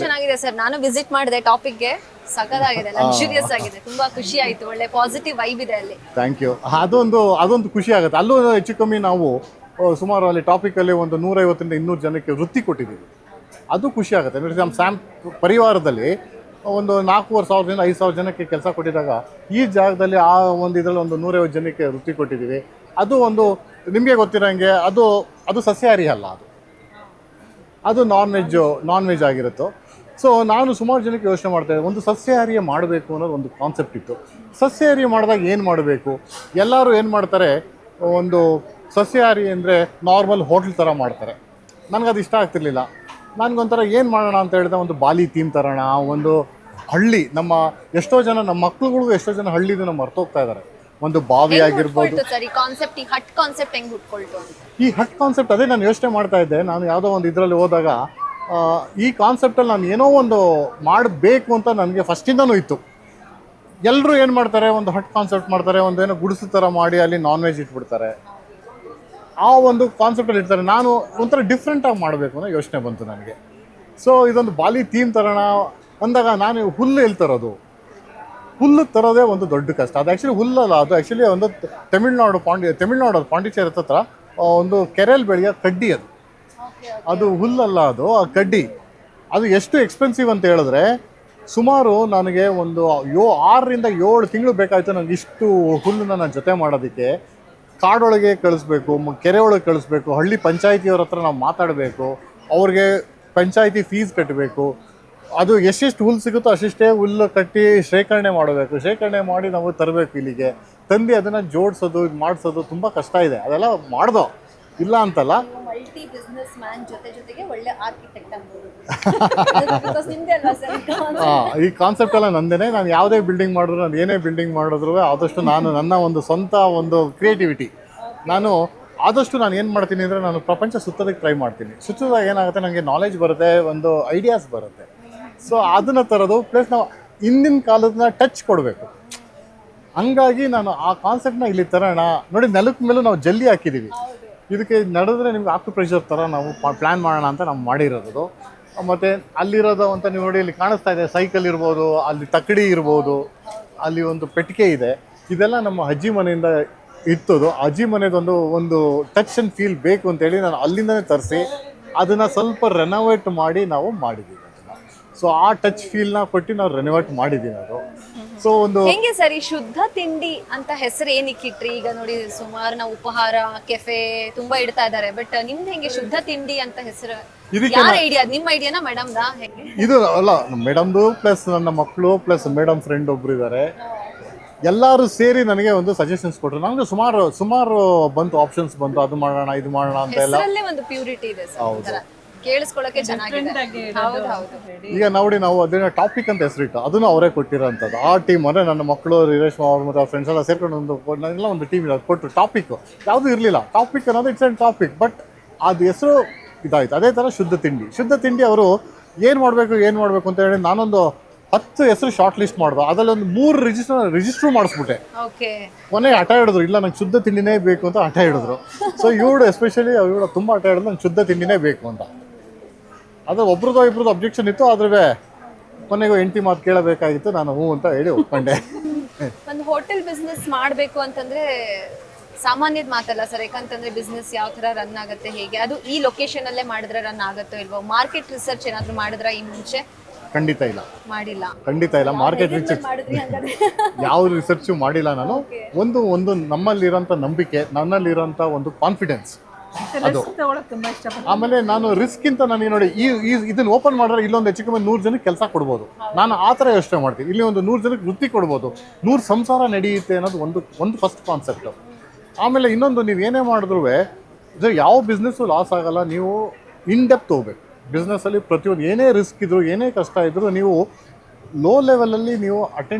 ಚೆನ್ನಾಗಿದೆ ಸರ್. ನಾನು ವಿಸಿಟ್ ಮಾಡಿದೆ ಟಾಪಿಕ್ಗೆ. ಸಖತ್ತಾಗಿದೆ, ಲಕ್ಸುರಿಯಸ್ ಆಗಿದೆ, ತುಂಬಾ ಖುಷಿ ಆಯ್ತು. ಒಳ್ಳೆ ಪಾಸಿಟಿವ್ ವೈಬ್ ಇದೆ ಅಲ್ಲಿ. Thank you. ಅದೊಂದು ಖುಷಿ ಆಗುತ್ತೆ. ಅಲ್ಲೂ ಹೆಚ್ಚು ಕಮ್ಮಿ ನಾವು ಸುಮಾರು ಅಲ್ಲಿ ಟಾಪಿಕಲ್ಲಿ ಒಂದು 150ರಿಂದ 200 ಜನಕ್ಕೆ ವೃತ್ತಿ ಕೊಟ್ಟಿದ್ದೀವಿ. ಅದು ಖುಷಿ ಆಗುತ್ತೆ. ಅಂದರೆ ನಮ್ಮ ಸ್ಯಾಮ್ ಪರಿವಾರದಲ್ಲಿ ಒಂದು 4,500ರಿಂದ 5,000 ಜನಕ್ಕೆ ಕೆಲಸ ಕೊಟ್ಟಿದ್ದಾಗ ಈ ಜಾಗದಲ್ಲಿ ಆ ಒಂದು ಇದರಲ್ಲಿ ಒಂದು 150 ಜನಕ್ಕೆ ವೃತ್ತಿ ಕೊಟ್ಟಿದ್ದೀವಿ. ಅದು ಒಂದು ನಿಮಗೆ ಗೊತ್ತಿರೋಂಗೆ ಅದು ಸಸ್ಯಾಹಾರಿ ಅಲ್ಲ, ಅದು ನಾನ್ ವೆಜ್ ಆಗಿರುತ್ತೋ. ಸೊ ನಾನು ಸುಮಾರು ಜನಕ್ಕೆ ಯೋಚನೆ ಮಾಡ್ತಾಯಿದ್ದೆ, ಒಂದು ಸಸ್ಯಾಹಾರಿಯ ಮಾಡಬೇಕು ಅನ್ನೋದು ಒಂದು ಕಾನ್ಸೆಪ್ಟ್ ಇತ್ತು. ಸಸ್ಯಾಹಾರಿ ಮಾಡಿದಾಗ ಏನು ಮಾಡಬೇಕು? ಎಲ್ಲರೂ ಏನು ಮಾಡ್ತಾರೆ, ಒಂದು ಸಸ್ಯಾಹಾರಿ ಅಂದರೆ ನಾರ್ಮಲ್ ಹೋಟ್ಲ್ ಥರ ಮಾಡ್ತಾರೆ. ನನಗದು ಇಷ್ಟ ಆಗ್ತಿರ್ಲಿಲ್ಲ. ನನಗೊಂಥರ ಏನು ಮಾಡೋಣ ಅಂತ ಹೇಳಿದ್ರೆ, ಒಂದು ಬಾಲಿ ಥೀಮ್ ತರೋಣ, ಒಂದು ಹಳ್ಳಿ. ಎಷ್ಟೋ ಜನ ನಮ್ಮ ಮಕ್ಳುಗಳಿಗೂ ಎಷ್ಟೋ ಜನ ಹಳ್ಳಿದನ್ನು ಮರ್ತೋಗ್ತಾ ಇದ್ದಾರೆ. ಒಂದು ಬಾವಿ ಆಗಿರ್ಬೋದು. ಈ ಹಟ್ ಕಾನ್ಸೆಪ್ಟ್ ಅದೇ ನಾನು ಯೋಚನೆ ಮಾಡ್ತಾ ಇದ್ದೆ. ನಾನು ಯಾವುದೋ ಒಂದು ಇದರಲ್ಲಿ ಹೋದಾಗ ಈ ಕಾನ್ಸೆಪ್ಟಲ್ಲಿ ನಾನು ಏನೋ ಒಂದು ಮಾಡಬೇಕು ಅಂತ ನನಗೆ ಫಸ್ಟಿಂದನೂ ಇತ್ತು. ಎಲ್ಲರೂ ಏನು ಮಾಡ್ತಾರೆ, ಒಂದು ಹಟ್ ಕಾನ್ಸೆಪ್ಟ್ ಮಾಡ್ತಾರೆ, ಒಂದು ಏನೋ ಗುಡಿಸು ಥರ ಮಾಡಿ ಅಲ್ಲಿ ನಾನ್ ವೆಜ್ ಇಟ್ಬಿಡ್ತಾರೆ. ಆ ಒಂದು ಕಾನ್ಸೆಪ್ಟಲ್ಲಿ ಇರ್ತಾರೆ. ನಾನು ಒಂಥರ ಡಿಫ್ರೆಂಟಾಗಿ ಮಾಡಬೇಕು ಅನ್ನೋ ಯೋಚನೆ ಬಂತು ನನಗೆ. ಸೊ ಇದೊಂದು ಬಾಲಿ ಥೀಮ್ ತರೋಣ ಅಂದಾಗ ನಾನು ಹುಲ್ಲು ಎಲ್ಲಿ ತರೋದು? ಹುಲ್ಲು ತರೋದೇ ಒಂದು ದೊಡ್ಡ ಕಷ್ಟ. ಅದು ಆ್ಯಕ್ಚುಲಿ ಹುಲ್ಲಲ್ಲ, ಅದು ಆ್ಯಕ್ಚುಲಿ ಒಂದು ತಮಿಳ್ನಾಡು ಪಾಂಡಿಚೇರಿ ಹತ್ರ ಒಂದು ಕೆರೆಯಲ್ಲಿ ಬೆಳೆಯೋ ಕಡ್ಡಿ. ಅದು ಹುಲ್ಲಲ್ಲ, ಅದು ಆ ಕಡ್ಡಿ. ಅದು ಎಷ್ಟು ಎಕ್ಸ್ಪೆನ್ಸಿವ್ ಅಂತ ಹೇಳಿದ್ರೆ, ಸುಮಾರು ನನಗೆ ಒಂದು 6ರಿಂದ 7 ತಿಂಗಳು ಬೇಕಾಯಿತು ನನಗೆ ಇಷ್ಟು ಹುಲ್ಲನ್ನ ನಾನು ಜೊತೆ ಮಾಡೋದಕ್ಕೆ. ಕಾಡೊಳಗೆ ಕಳಿಸ್ಬೇಕು, ಕೆರೆ ಒಳಗೆ ಕಳಿಸ್ಬೇಕು, ಹಳ್ಳಿ ಪಂಚಾಯಿತಿಯವ್ರ ಹತ್ರ ನಾವು ಮಾತಾಡಬೇಕು, ಅವ್ರಿಗೆ ಪಂಚಾಯಿತಿ ಫೀಸ್ ಕಟ್ಟಬೇಕು. ಅದು ಎಷ್ಟೆಷ್ಟು ಹುಲ್ಲು ಸಿಗುತ್ತೋ ಅಷ್ಟೇ ಹುಲ್ಲು ಕಟ್ಟಿ ಶೇಖರಣೆ ಮಾಡಬೇಕು. ಶೇಖರಣೆ ಮಾಡಿ ನಾವು ತರಬೇಕು ಇಲ್ಲಿಗೆ. ತಂದು ಅದನ್ನು ಜೋಡಿಸೋದು, ಇದು ಮಾಡಿಸೋದು ತುಂಬ ಕಷ್ಟ ಇದೆ. ಅದೆಲ್ಲ ಮಾಡ್ದೋ ಇಲ್ಲ ಅಂತಲ್ಲ. ಮಲ್ಟಿ ಬಿಸ್ನೆಸ್ ಮ್ಯಾನ್ ಜೊತೆಗೆ ಒಳ್ಳೆ ಆರ್ಕಿಟೆಕ್ಟ್ ಈ ಕಾನ್ಸೆಪ್ಟ್ ಎಲ್ಲ ನಂದೇನೆ. ನಾನು ಯಾವುದೇ ಬಿಲ್ಡಿಂಗ್ ಮಾಡಿದ್ರು, ನಾನು ಏನೇ ಬಿಲ್ಡಿಂಗ್ ಮಾಡಿದ್ರು ಆದಷ್ಟು ನಾನು ನನ್ನ ಒಂದು ಸ್ವಂತ ಒಂದು ಕ್ರಿಯೇಟಿವಿಟಿ, ನಾನು ಆದಷ್ಟು ನಾನು ಏನು ಮಾಡ್ತೀನಿ ಅಂದರೆ, ನಾನು ಪ್ರಪಂಚ ಸುತ್ತೋದಕ್ಕೆ ಟ್ರೈ ಮಾಡ್ತೀನಿ. ಸುತ್ತೋದಾಗ ಏನಾಗುತ್ತೆ, ನನಗೆ ನಾಲೆಜ್ ಬರುತ್ತೆ, ಒಂದು ಐಡಿಯಾಸ್ ಬರುತ್ತೆ. ಸೊ ಅದನ್ನು ತರೋದು, ಪ್ಲಸ್ ನಾವು ಹಿಂದಿನ ಕಾಲದನ್ನ ಟಚ್ ಕೊಡಬೇಕು. ಹಂಗಾಗಿ ನಾನು ಆ ಕಾನ್ಸೆಪ್ಟನ್ನ ಇಲ್ಲಿ ತರೋಣ. ನೋಡಿ, ನೆಲದ ಮೇಲೂ ನಾವು ಜಲ್ಲಿ ಹಾಕಿದ್ದೀವಿ. ಇದಕ್ಕೆ ನಡೆದ್ರೆ ನಿಮ್ಗೆ ಆಕ್ಯುಪ್ರೆಷರ್ ಥರ ನಾವು ಪ್ಲ್ಯಾನ್ ಮಾಡೋಣ ಅಂತ ನಾವು ಮಾಡಿರೋದು. ಮತ್ತು ಅಲ್ಲಿರೋದು ಅಂತ ನೀವು ನೋಡಿ, ಇಲ್ಲಿ ಕಾಣಿಸ್ತಾ ಇದೆ ಸೈಕಲ್ ಇರ್ಬೋದು, ಅಲ್ಲಿ ತಕ್ಕಡಿ ಇರ್ಬೋದು, ಅಲ್ಲಿ ಒಂದು ಪೆಟ್ಟಿಗೆ ಇದೆ. ಇದೆಲ್ಲ ನಮ್ಮ ಅಜ್ಜಿ ಮನೆಯಿಂದ ಇತ್ತದು. ಅಜ್ಜಿ ಮನೆದೊಂದು ಒಂದು ಟಚ್ ಆ್ಯಂಡ್ ಫೀಲ್ ಬೇಕು ಅಂತೇಳಿ ನಾನು ಅಲ್ಲಿಂದನೇ ತರಿಸಿ ಅದನ್ನು ಸ್ವಲ್ಪ ರೆನೋವೇಟ್ ಮಾಡಿ ನಾವು ಮಾಡಿದ್ದೀವಿ. ಸೊ ಆ ಟಚ್ ಫೀಲ್ನ ಕೊಟ್ಟು ನಾವು ರೆನೋವೇಟ್ ಮಾಡಿದ್ದೀವಿ ಅದು. ಸೊ ಒಂದು ಹೆಂಗೆ ಸರ್ ಈ ಶುದ್ಧ ತಿಂಡಿ ಅಂತ ಹೆಸರು ಏನಕ್ಕೆ ಇಟ್ರಿ? ಈಗ ನೋಡಿ, ಸುಮಾರು ನಾವು ಉಪಹಾರ, ಕೆಫೆ ತುಂಬಾ ಇಡ್ತಾ ಇದ್ದಾರೆ, ಬಟ್ ನಿಮ್ದು ಹೆಂಗೆ ಶುದ್ಧ ತಿಂಡಿ ಅಂತ ಹೆಸರು? ಯಾರ ಐಡಿಯಾ? ನಿಮ್ಮ ಐಡಿಯಾನಾ ಮೇಡಮ್ದಾ? ಹೆಂಗೆ ಇದು? ಅಲ್ಲ, ಮೇಡಮ್ದು ಪ್ಲಸ್ ನನ್ನ ಮಕ್ಕಳು ಪ್ಲಸ್ ಮೇಡಮ್ ಫ್ರೆಂಡ್ ಒಬ್ರು ಇದ್ದಾರೆ. ಎಲ್ಲರೂ ಸೇರಿ ನನಗೆ ಒಂದು ಸಜೆಷನ್ಸ್ ಕೊಟ್ಟರು. ನನಗೆ ಸುಮಾರು ಬಂತು, ಆಪ್ಷನ್ಸ್ ಬಂತು, ಅದು ಮಾಡೋಣ ಇದು ಮಾಡೋಣ ಅಂತ ಎಲ್ಲ. ಒಂದು ಪ್ಯೂರಿಟಿ ಇದೆ ಸರ್, ಕೇಳಿಸ್ಕೊಳ್ಳೋಕೆ ಚೆನ್ನಾಗಿದೆ. ಈಗ ನೋಡಿ, ನಾವು ಅದನ್ನ ಟಾಪಿಕ್ ಅಂತ ಹೆಸರಿಟ್ಟು ಅದನ್ನು ಅವರೇ ಕೊಟ್ಟಿರೋಂಥದ್ದು. ಆ ಟೀಮ್ ಅಂದರೆ ನನ್ನ ಮಕ್ಕಳು, ರೇಷ್ಮಾ ಅವ್ರು ಮತ್ತು ಫ್ರೆಂಡ್ಸ್ ಎಲ್ಲ ಸೇರ್ಕೊಂಡು ಒಂದು ಟೀಮ್ ಕೊಟ್ಟರು. ಟಾಪಿಕ್ ಯಾವುದೂ ಇರಲಿಲ್ಲ. ಟಾಪಿಕ್ ಅನ್ನೋದು ಇಟ್ಸ್ ಆ್ಯಂಡ್ ಟಾಪಿಕ್, ಬಟ್ ಅದು ಹೆಸರು ಇದಾಯಿತು. ಅದೇ ಥರ ಶುದ್ಧ ತಿಂಡಿ ಅವರು ಏನು ಮಾಡಬೇಕು ಅಂತ ಹೇಳಿ ನಾನೊಂದು 10 ಹೆಸರು ಶಾರ್ಟ್ ಲಿಸ್ಟ್ ಮಾಡಿದೆ. ಅದರಲ್ಲಿ ಒಂದು 3 ರಿಜಿಸ್ಟ್ರು ಮಾಡಿಸ್ಬಿಟ್ಟೆ. ಕೊನೆಗೆ ಹಠ ಹಿಡಿದ್ರು, ಇಲ್ಲ ನಂಗೆ ಶುದ್ಧ ತಿಂಡಿನೇ ಬೇಕು ಅಂತ ಹಠ ಹಿಡಿದ್ರು. ಸೊ ಎಸ್ಪೆಷಲಿ ಇವಳು ತುಂಬ ಹಠ ಹಿಡಿದ್ರು, ನಂಗೆ ಶುದ್ಧ ತಿಂಡಿನೇ ಬೇಕು ಅಂತ. ಅದು ಇಬ್ರದ್ದು ಅಬ್ಜೆಕ್ಷನ್ ಇತ್ತು. ಆದ್ರೆ ಕೊನೆಗೂ ಹೆಂಡತಿ ಮಾತು ಕೇಳಬೇಕಾಗಿತ್ತು. ನಾನು ಹ್ಞೂ ಅಂತ ಹೇಳಿ ಒಪ್ಕೊಂಡೆ. ಒಂದು ಹೋಟೆಲ್ ಬಿಸ್ನೆಸ್ ಮಾಡಬೇಕು ಅಂತಂದ್ರೆ ಸಾಮಾನ್ಯದ ಮಾತಲ್ಲ ಸರ್. ಯಾಕಂತಂದ್ರೆ ಬಿಸ್ನೆಸ್ ಯಾವ ತರ ರನ್ ಆಗುತ್ತೆ, ಹೇಗೆ ಅದು ಈ ಲೊಕೇಶನ್ ಅಲ್ಲೇ ಮಾಡಿದ್ರೆ ರನ್ ಆಗುತ್ತೋ ಇಲ್ವೋ? ಮಾರ್ಕೆಟ್ ರಿಸರ್ಚ್ ಏನಾದ್ರು ಮಾಡಿದ್ರ ಈ ಮುಂಚೆ? ಖಂಡಿತ ಇಲ್ಲ. ಮಾರ್ಕೆಟ್ ರಿಸರ್ಚ್ ಯಾವ ರಿಸರ್ಚ್ ಮಾಡಿಲ್ಲ ನಾನು. ಒಂದು ನಮ್ಮಲ್ಲಿರೋಂಥ ನಂಬಿಕೆ, ನನ್ನಲ್ಲಿರೋಂಥ ಒಂದು ಕಾನ್ಫಿಡೆನ್ಸ್, ಅದು. ಆಮೇಲೆ ನಾನು ರಿಸ್ಕ್ ಇಂತ ನಾನು ನೋಡಿ, ಇದನ್ನ ಓಪನ್ ಮಾಡಿದ್ರೆ ಇಲ್ಲೊಂದು ಹೆಚ್ಚು ಕಮ್ಮಿ 100 ಜನಕ್ಕೆ ಕೆಲಸ ಕೊಡ್ಬೋದು. ನಾನು ಆ ಥರ ಯೋಚನೆ ಮಾಡ್ತೀನಿ. ಇಲ್ಲಿ ಒಂದು 100 ಜನಕ್ಕೆ ವೃತ್ತಿ ಕೊಡ್ಬೋದು, 100 ಸಂಸಾರ ನಡೆಯುತ್ತೆ ಅನ್ನೋದು ಒಂದು ಫಸ್ಟ್ ಕಾನ್ಸೆಪ್ಟು. ಆಮೇಲೆ ಇನ್ನೊಂದು, ನೀವು ಏನೇ ಮಾಡಿದ್ರು ಯಾವ ಬಿಸ್ನೆಸ್ಸು ಲಾಸ್ ಆಗಲ್ಲ. ನೀವು ಇನ್ ಡೆಪ್ತ್ ಹೋಗ್ಬೇಕು ಬಿಸ್ನೆಸ್ಸಲ್ಲಿ. ಪ್ರತಿಯೊಂದು ಏನೇ ರಿಸ್ಕ್ ಇದ್ರು, ಏನೇ ಕಷ್ಟ ಇದ್ದರೂ ನೀವು ಲೋ ಲೆವೆಲಲ್ಲಿ ನೀವು ಅಟೆಂಡ್